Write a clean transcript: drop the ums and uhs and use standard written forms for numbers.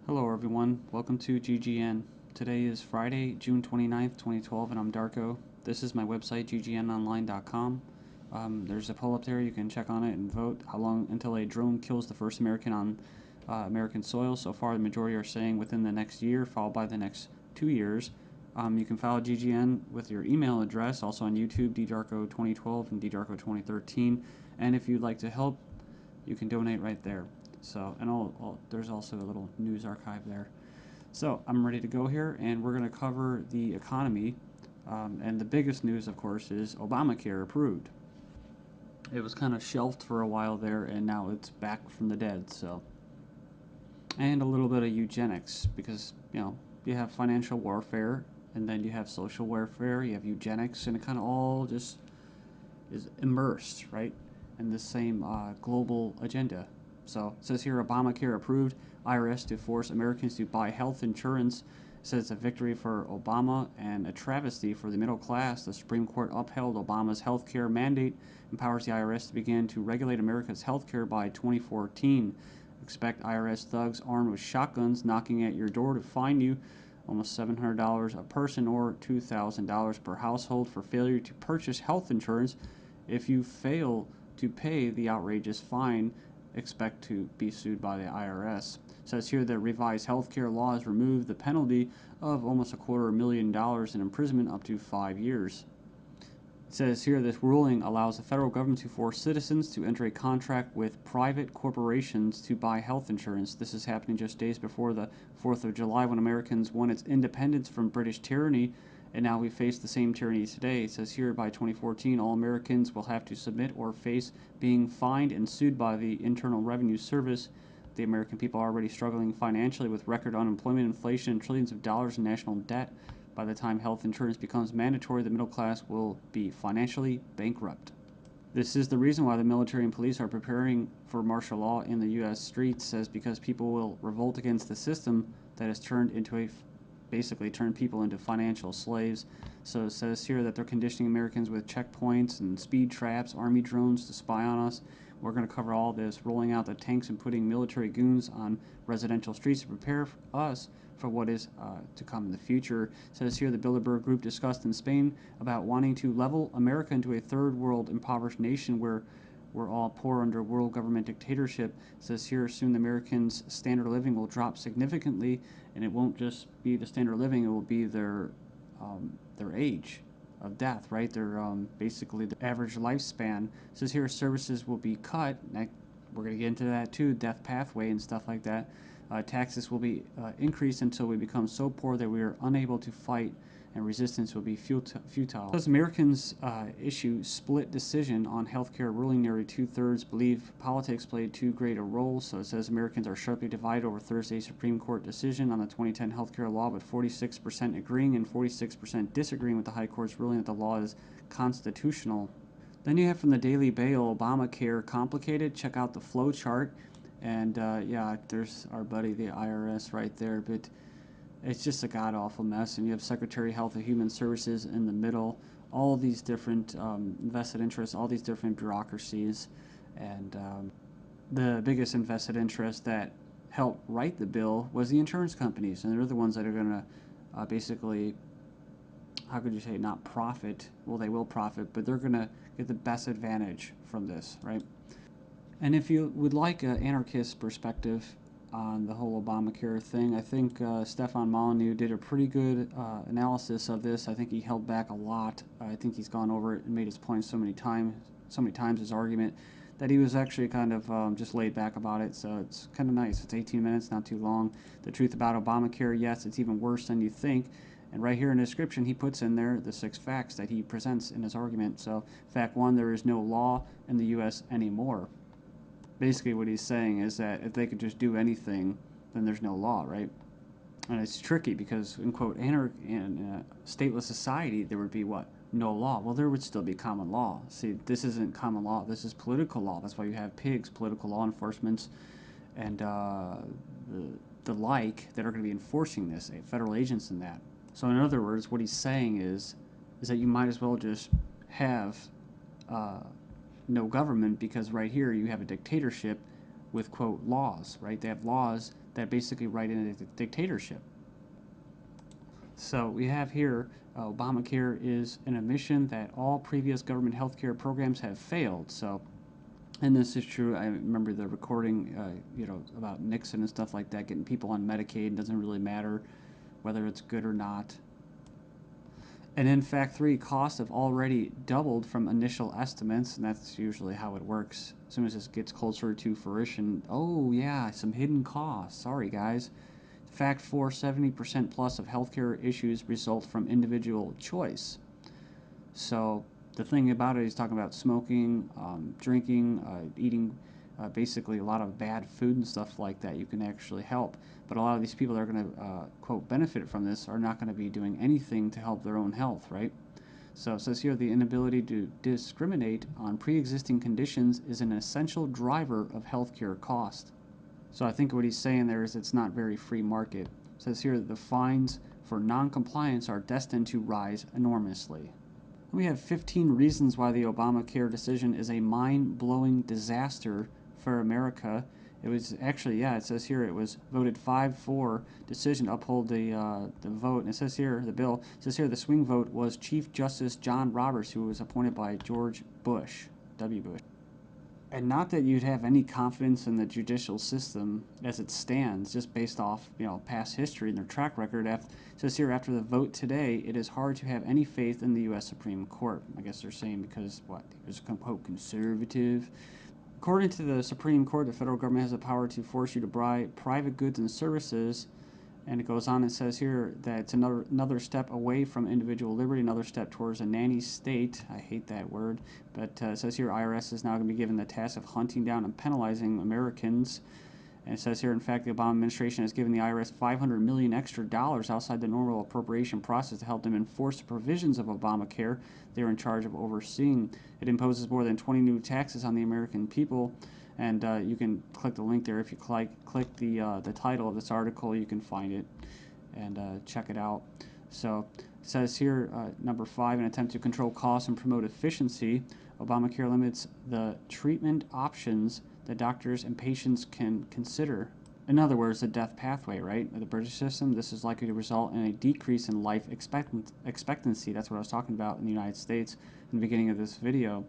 Hello everyone, welcome to GGN. Today is Friday, June 29th, 2012, and I'm Darko. This is my website, ggnonline.com. There's a poll up there, you can check on it and vote how long until a drone kills the first American on American soil. So far, the majority are saying within the next year, followed by the next 2 years. You can follow GGN with your email address, also on YouTube, ddarko2012 and ddarko2013. And if you'd like to help, you can donate right there. So, and there's also a little news archive there. So, I'm ready to go here, and we're going to cover the economy. And the biggest news, of course, is Obamacare approved. It was kind of shelved for a while there, and now it's back from the dead. So, and a little bit of eugenics, because you have financial warfare, and then you have social warfare, you have eugenics, and it kind of all just is immersed, right, in the same global agenda. So it says here, Obamacare approved, IRS to force Americans to buy health insurance. It says it's a victory for Obama and a travesty for the middle class. The Supreme Court upheld Obama's health care mandate, empowers the IRS to begin to regulate America's health care by 2014. Expect IRS thugs armed with shotguns knocking at your door to fine you almost $700 a person or $2,000 per household for failure to purchase health insurance. If you fail to pay the outrageous fine, expect to be sued by the IRS. It says here that revised healthcare laws remove the penalty of almost $250,000 in imprisonment up to 5 years. It says here this ruling allows the federal government to force citizens to enter a contract with private corporations to buy health insurance. This is happening just days before the 4th of July, when Americans won its independence from British tyranny, and now we face the same tyranny today. It says here by 2014, all Americans will have to submit or face being fined and sued by the Internal Revenue Service. The American people are already struggling financially with record unemployment, inflation, and trillions of dollars in national debt. By the time health insurance becomes mandatory, the middle class will be financially bankrupt. This is the reason why the military and police are preparing for martial law in the U.S. streets, says because people will revolt against the system that has basically turned people into financial slaves. So it says here that they're conditioning Americans with checkpoints and speed traps, army drones to spy on us. We're going to cover all this, rolling out the tanks and putting military goons on residential streets to prepare us for what is to come in the future. It says here the Bilderberg Group discussed in Spain about wanting to level America into a third world impoverished nation where we're all poor under world government dictatorship. It says here soon the Americans' standard of living will drop significantly, and it won't just be the standard of living, it will be their age of death, right? Their basically the average lifespan. It says here services will be cut. We're going to get into that too, death pathway and stuff like that. Taxes will be increased until we become so poor that we are unable to fight, and resistance will be futile. As Americans issue split decision on healthcare ruling, nearly 2/3 believe politics played too great a role. So it says Americans are sharply divided over Thursday's Supreme Court decision on the 2010 healthcare law, with 46% agreeing and 46% disagreeing with the High Court's ruling that the law is constitutional. Then you have from the Daily Bail, Obamacare complicated. Check out the flow chart. And yeah, there's our buddy, the IRS, right there. But it's just a god-awful mess. And you have Secretary of Health and Human Services in the middle. All these different vested interests, all these different bureaucracies. And the biggest invested interest that helped write the bill was the insurance companies. And they're the ones that are going to basically, how could you say, not profit. Well, they will profit, but they're going to get the best advantage from this, right? And if you would like an anarchist perspective on the whole Obamacare thing, I think Stefan Molyneux did a pretty good analysis of this. I think he held back a lot. I think he's gone over it and made his point so many times, his argument, that he was actually kind of just laid back about it. So it's kind of nice. It's 18 minutes, not too long. The truth about Obamacare, yes, it's even worse than you think. And right here in the description, he puts in there the 6 facts that he presents in his argument. So fact 1, there is no law in the U.S. anymore. Basically what he's saying is that if they could just do anything, then there's no law, right? And it's tricky because, in quote, in a stateless society, there would be what? No law. Well, there would still be common law. See, this isn't common law. This is political law. That's why you have pigs, political law enforcement, and the like that are going to be enforcing this, federal agents and that. So in other words, what he's saying is that you might as well just have no government, because right here you have a dictatorship with, quote, laws, right? They have laws that basically write in a dictatorship. So we have here Obamacare is an admission that all previous government health care programs have failed. So, and this is true. I remember the recording, about Nixon and stuff like that, getting people on Medicaid. It doesn't really matter whether it's good or not. And in fact, costs have already doubled from initial estimates, and that's usually how it works. As soon as this gets closer to fruition, oh yeah, some hidden costs. Sorry, guys. Fact 4, 70% plus of healthcare issues result from individual choice. So the thing about it, he's talking about smoking, drinking, eating basically a lot of bad food and stuff like that. You can actually help. But a lot of these people that are going to, quote, benefit from this are not going to be doing anything to help their own health, right? So it says here the inability to discriminate on pre-existing conditions is an essential driver of healthcare cost. So I think what he's saying there is it's not very free market. It says here that the fines for non-compliance are destined to rise enormously. We have 15 reasons why the Obamacare decision is a mind-blowing disaster for America. It was actually, it says here it was voted 5-4 decision to uphold the vote. And it says here, the bill, it says here the swing vote was Chief Justice John Roberts, who was appointed by George Bush, W. Bush. And not that you'd have any confidence in the judicial system as it stands, just based off past history and their track record. It says here, after the vote today, it is hard to have any faith in the U.S. Supreme Court. I guess they're saying because it was quote conservative. According to the Supreme Court, the federal government has the power to force you to buy private goods and services. And it goes on and says here that it's another step away from individual liberty, another step towards a nanny state. I hate that word. But it says here IRS is now going to be given the task of hunting down and penalizing Americans. And it says here, in fact, the Obama administration has given the IRS $500 million extra outside the normal appropriation process to help them enforce the provisions of Obamacare they're in charge of overseeing. It imposes more than 20 new taxes on the American people. And you can click the link there. If you click the title of this article, you can find it and check it out. So it says here, number 5, an attempt to control costs and promote efficiency. Obamacare limits the treatment options that doctors and patients can consider. In other words, the death pathway, right? The British system, this is likely to result in a decrease in life expectancy. That's what I was talking about in the United States in the beginning of this video.